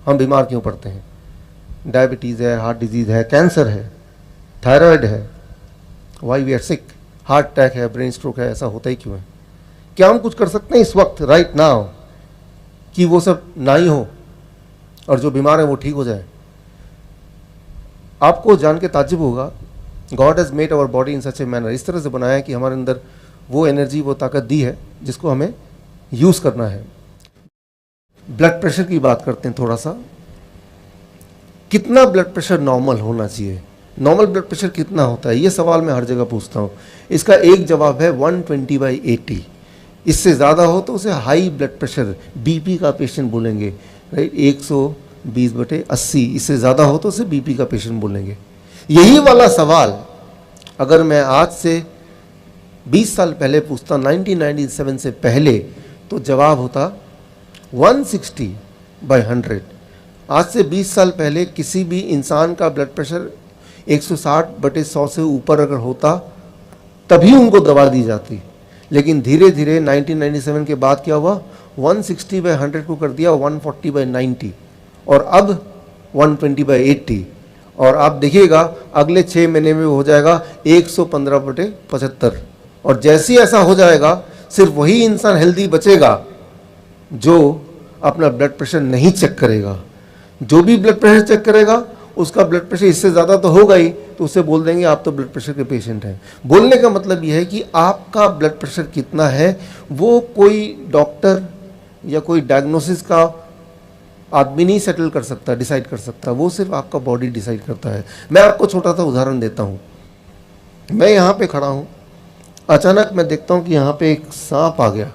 हम बीमार क्यों पड़ते हैं? डायबिटीज़ है, हार्ट डिजीज़ है, कैंसर है, थायराइड है, why we are sick, heart attack है, ब्रेन स्ट्रोक है, ऐसा होता ही क्यों है? क्या हम कुछ कर सकते हैं इस वक्त राइट नाउ कि वो सब ना ही हो और जो बीमार है वो ठीक हो जाए? आपको जान के ताज्जुब होगा, God has made our body in such a manner, इस तरह से बनाया है कि हमारे अंदर वो एनर्जी, वो ताकत दी है जिसको हमें यूज़ करना है। ब्लड प्रेशर की बात करते हैं थोड़ा सा। कितना ब्लड प्रेशर नॉर्मल होना चाहिए? नॉर्मल ब्लड प्रेशर कितना होता है? ये सवाल मैं हर जगह पूछता हूँ। इसका एक जवाब है 120/80। इससे ज़्यादा हो तो उसे हाई ब्लड प्रेशर, बीपी का पेशेंट बोलेंगे, राइट? 120/80। इससे ज़्यादा हो तो उसे बीपी का पेशेंट बोलेंगे। यही वाला सवाल अगर मैं आज से 20 साल पहले पूछता, 1997 से पहले, तो जवाब होता 160/100। आज से 20 साल पहले किसी भी इंसान का ब्लड प्रेशर 160/100 से ऊपर अगर होता तभी उनको दवा दी जाती। लेकिन धीरे धीरे 1997 के बाद क्या हुआ? 160/100 को कर दिया 140/90 और अब 120/80। और आप देखिएगा अगले 6 महीने में हो जाएगा 115/75। और जैसे ही ऐसा हो जाएगा सिर्फ वही इंसान हेल्दी बचेगा जो अपना ब्लड प्रेशर नहीं चेक करेगा। जो भी ब्लड प्रेशर चेक करेगा उसका ब्लड प्रेशर इससे ज़्यादा तो होगा ही, तो उससे बोल देंगे आप तो ब्लड प्रेशर के पेशेंट हैं। बोलने का मतलब यह है कि आपका ब्लड प्रेशर कितना है वो कोई डॉक्टर या कोई डायग्नोसिस का आदमी नहीं सेटल कर सकता, डिसाइड कर सकता, वो सिर्फ आपका बॉडी डिसाइड करता है। मैं आपको छोटा सा उदाहरण देता हूँ। मैं यहाँ पे खड़ा हूँ, अचानक मैं देखता हूँ कि यहाँ पे एक सांप आ गया,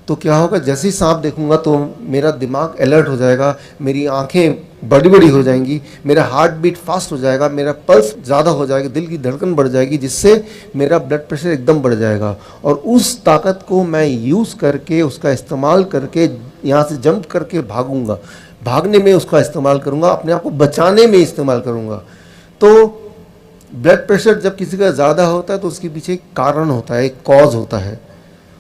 तो क्या होगा? जैसे ही सांप देखूंगा तो मेरा दिमाग अलर्ट हो जाएगा, मेरी आंखें बड़ी बड़ी हो जाएंगी, मेरा हार्ट बीट फास्ट हो जाएगा, मेरा पल्स ज़्यादा हो जाएगा, दिल की धड़कन बढ़ जाएगी, जिससे मेरा ब्लड प्रेशर एकदम बढ़ जाएगा। और उस ताकत को मैं यूज़ करके, उसका इस्तेमाल करके यहाँ से जंप करके भागूंगा, भागने में उसका इस्तेमाल करूँगा, अपने आप को बचाने में इस्तेमाल करूँगा। तो ब्लड प्रेशर जब किसी का ज़्यादा होता है तो उसके पीछे एक कारण होता है, एक कॉज होता है।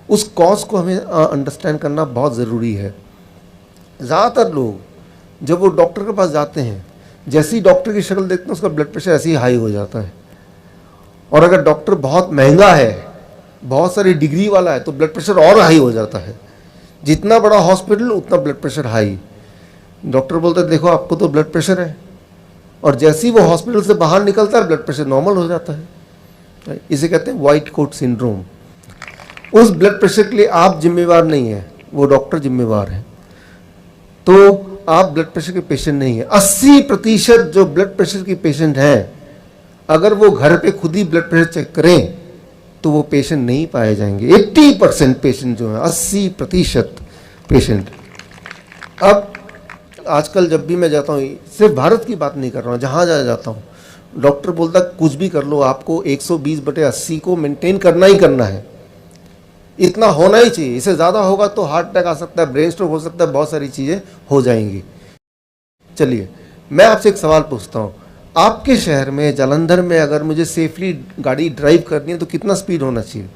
उस कॉज को हमें अंडरस्टैंड करना बहुत ज़रूरी है। ज़्यादातर लोग जब वो डॉक्टर के पास जाते हैं, जैसे ही डॉक्टर की शक्ल देखते हैं उसका ब्लड प्रेशर ऐसे ही हाई हो जाता है। और अगर डॉक्टर बहुत महंगा है, बहुत सारी डिग्री वाला है, तो ब्लड प्रेशर और हाई हो जाता है। जितना बड़ा हॉस्पिटल उतना ब्लड प्रेशर हाई। डॉक्टर बोलता है देखो आपको तो ब्लड प्रेशर है, और जैसे ही वो हॉस्पिटल से बाहर निकलता है ब्लड प्रेशर नॉर्मल हो जाता है। इसे कहते हैं वाइट कोट सिंड्रोम। उस ब्लड प्रेशर के लिए आप जिम्मेवार नहीं है, वो डॉक्टर जिम्मेवार है। तो आप ब्लड प्रेशर के पेशेंट नहीं है। 80% जो ब्लड प्रेशर के पेशेंट हैं, अगर वो घर पे खुद ही ब्लड प्रेशर चेक करें तो वो पेशेंट नहीं पाए जाएंगे। 80% पेशेंट जो है, 80% पेशेंट। अब आजकल जब भी मैं जाता हूँ, सिर्फ भारत की बात नहीं कर रहा हूँ, जहाँ जाता हूँ, डॉक्टर बोलता कुछ भी कर लो, आपको 120/80 को मेंटेन करना ही करना है। इतना होना ही चाहिए, इससे ज़्यादा होगा तो हार्ट अटैक आ सकता है, ब्रेन स्ट्रोक हो सकता है, बहुत सारी चीज़ें हो जाएंगी। चलिए मैं आपसे एक सवाल पूछता हूँ, आपके शहर में जालंधर में अगर मुझे सेफली गाड़ी ड्राइव करनी है तो कितना स्पीड होना चाहिए?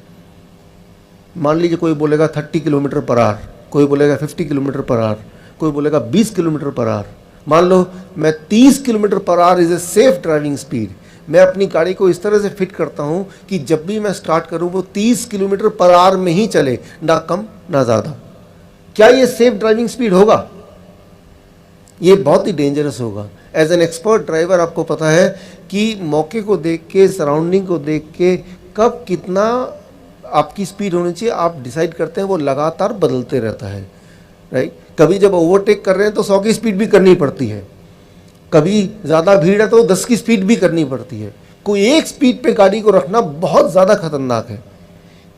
मान लीजिए कोई बोलेगा 30 km/h, कोई बोलेगा 50 km/h, कोई बोलेगा 20 km/h। मान लो मैं 30 km/h is a safe driving speed. मैं अपनी गाड़ी को इस तरह से फिट करता हूँ कि जब भी मैं स्टार्ट करूँ वो 30 km/h में ही चले, ना कम ना ज़्यादा। क्या ये सेफ ड्राइविंग स्पीड होगा? ये बहुत ही डेंजरस होगा। एज एन एक्सपर्ट ड्राइवर आपको पता है कि मौके को देख के, सराउंडिंग को देख के, कब कितना आपकी स्पीड होनी चाहिए आप डिसाइड करते हैं। वो लगातार बदलते रहता है, राइट? कभी जब ओवरटेक कर रहे हैं तो 100 की स्पीड भी करनी पड़ती है, कभी ज़्यादा भीड़ है तो 10 की स्पीड भी करनी पड़ती है। कोई एक स्पीड पे गाड़ी को रखना बहुत ज़्यादा खतरनाक है।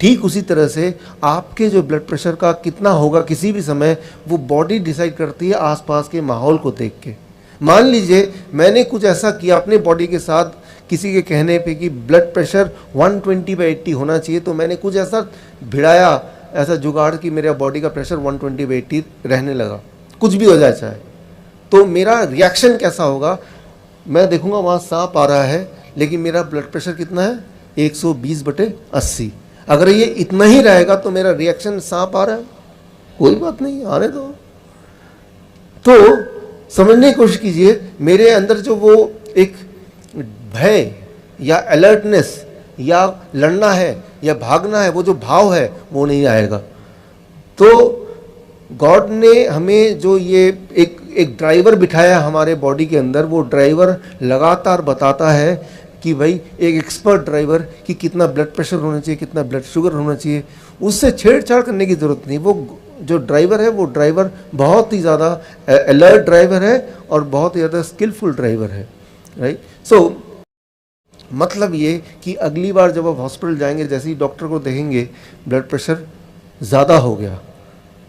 ठीक उसी तरह से आपके जो ब्लड प्रेशर का कितना होगा किसी भी समय, वो बॉडी डिसाइड करती है आसपास के माहौल को देख के। मान लीजिए मैंने कुछ ऐसा किया अपने बॉडी के साथ, किसी के कहने पे कि ब्लड प्रेशर 120/80 होना चाहिए, तो मैंने कुछ ऐसा भिड़ाया, ऐसा जुगाड़ कि मेरा बॉडी का प्रेशर 120/80 रहने लगा, कुछ भी हो जाए चाहे, तो मेरा रिएक्शन कैसा होगा? मैं देखूंगा वहाँ सांप आ रहा है, लेकिन मेरा ब्लड प्रेशर कितना है? 120/80। अगर ये इतना ही रहेगा तो मेरा रिएक्शन सांप आ रहा है, कोई बात नहीं, आने दो। तो समझने की कोशिश कीजिए, मेरे अंदर जो वो एक भय या अलर्टनेस या लड़ना है या भागना है, वो जो भाव है वो नहीं आएगा। तो गॉड ने हमें जो ये एक ड्राइवर बिठाया हमारे बॉडी के अंदर, वो ड्राइवर लगातार बताता है कि भाई एक एक्सपर्ट ड्राइवर कि कितना ब्लड प्रेशर होना चाहिए, कितना ब्लड शुगर होना चाहिए, उससे छेड़छाड़ करने की ज़रूरत नहीं। वो जो ड्राइवर है वो ड्राइवर बहुत ही ज़्यादा अलर्ट ड्राइवर है और बहुत ही ज़्यादा स्किलफुल ड्राइवर है, राइट। सो मतलब ये कि अगली बार जब आप हॉस्पिटल जाएंगे, जैसे ही डॉक्टर को देखेंगे ब्लड प्रेशर ज़्यादा हो गया,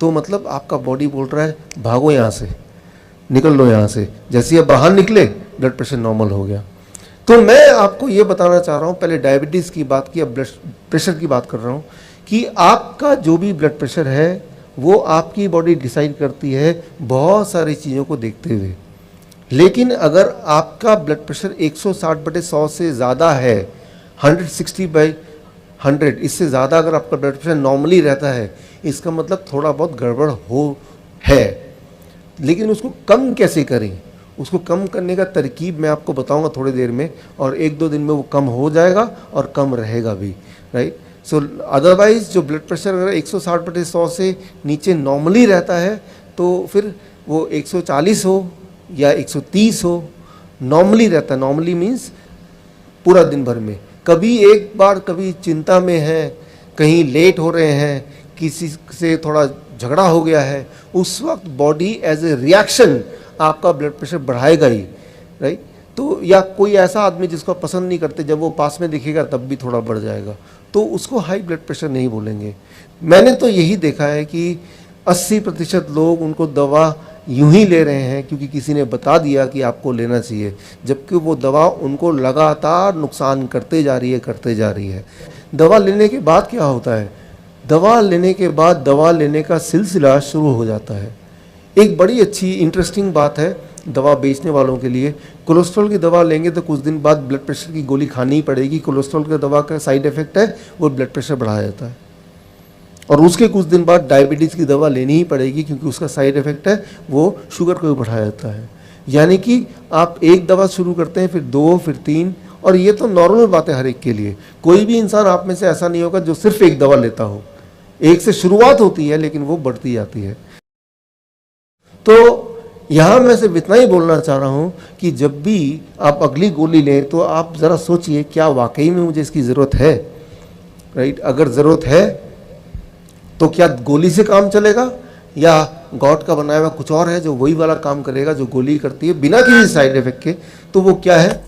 तो मतलब आपका बॉडी बोल रहा है भागो यहाँ से, निकल लो यहाँ से। जैसे ही आप बाहर निकले ब्लड प्रेशर नॉर्मल हो गया। तो मैं आपको ये बताना चाह रहा हूँ, पहले डायबिटीज़ की बात की, अब ब्लड प्रेशर की बात कर रहा हूँ, कि आपका जो भी ब्लड प्रेशर है वो आपकी बॉडी डिसाइड करती है बहुत सारी चीज़ों को देखते हुए। लेकिन अगर आपका ब्लड प्रेशर 160/100 से ज़्यादा है, 160/100, इससे ज़्यादा अगर आपका ब्लड प्रेशर नॉर्मली रहता है, इसका मतलब थोड़ा बहुत गड़बड़ है। लेकिन उसको कम कैसे करें, उसको कम करने का तरकीब मैं आपको बताऊंगा थोड़ी देर में, और 1-2 दिन में वो कम हो जाएगा और कम रहेगा भी, राइट। सो अदरवाइज़ जो ब्लड प्रेशर अगर 160/100 से नीचे नॉर्मली रहता है, तो फिर वो 140 हो या 130 हो, नॉर्मली रहता है। नॉर्मली मीन्स पूरा दिन भर में। कभी एक बार कभी चिंता में है, कहीं लेट हो रहे हैं, किसी से थोड़ा झगड़ा हो गया है, उस वक्त बॉडी एज ए रिएक्शन आपका ब्लड प्रेशर बढ़ाएगा ही, राइट। तो या कोई ऐसा आदमी जिसको आप पसंद नहीं करते, जब वो पास में दिखेगा तब भी थोड़ा बढ़ जाएगा, तो उसको हाई ब्लड प्रेशर नहीं बोलेंगे। मैंने तो यही देखा है कि 80% लोग उनको दवा यूं ही ले रहे हैं क्योंकि किसी ने बता दिया कि आपको लेना चाहिए, जबकि वो दवा उनको लगातार नुकसान करते जा रही है। दवा लेने के बाद क्या होता है, दवा लेने के बाद दवा लेने का सिलसिला शुरू हो जाता है। एक बड़ी अच्छी इंटरेस्टिंग बात है दवा बेचने वालों के लिए, कोलेस्ट्रॉल की दवा लेंगे तो कुछ दिन बाद ब्लड प्रेशर की गोली खानी ही पड़ेगी। कोलेस्ट्रॉल की दवा का साइड इफेक्ट है वो ब्लड प्रेशर बढ़ा जाता है, और उसके कुछ दिन बाद डायबिटीज़ की दवा लेनी ही पड़ेगी क्योंकि उसका साइड इफेक्ट है वो शुगर को भी बढ़ा जाता है। यानी कि आप एक दवा शुरू करते हैं, फिर 2, फिर 3, और ये तो नॉर्मल बात है हर एक के लिए। कोई भी इंसान आप में से ऐसा नहीं होगा जो सिर्फ एक दवा लेता हो। एक से शुरुआत होती है लेकिन वो बढ़ती जाती है। तो यहाँ मैं सिर्फ इतना ही बोलना चाह रहा हूँ कि जब भी आप अगली गोली लें तो आप ज़रा सोचिए क्या वाकई में मुझे इसकी ज़रूरत है, राइट। अगर ज़रूरत है तो क्या गोली से काम चलेगा, या गॉड का बनाया हुआ कुछ और है जो वही वाला काम करेगा जो गोली करती है बिना किसी साइड इफेक्ट के, तो वो क्या है।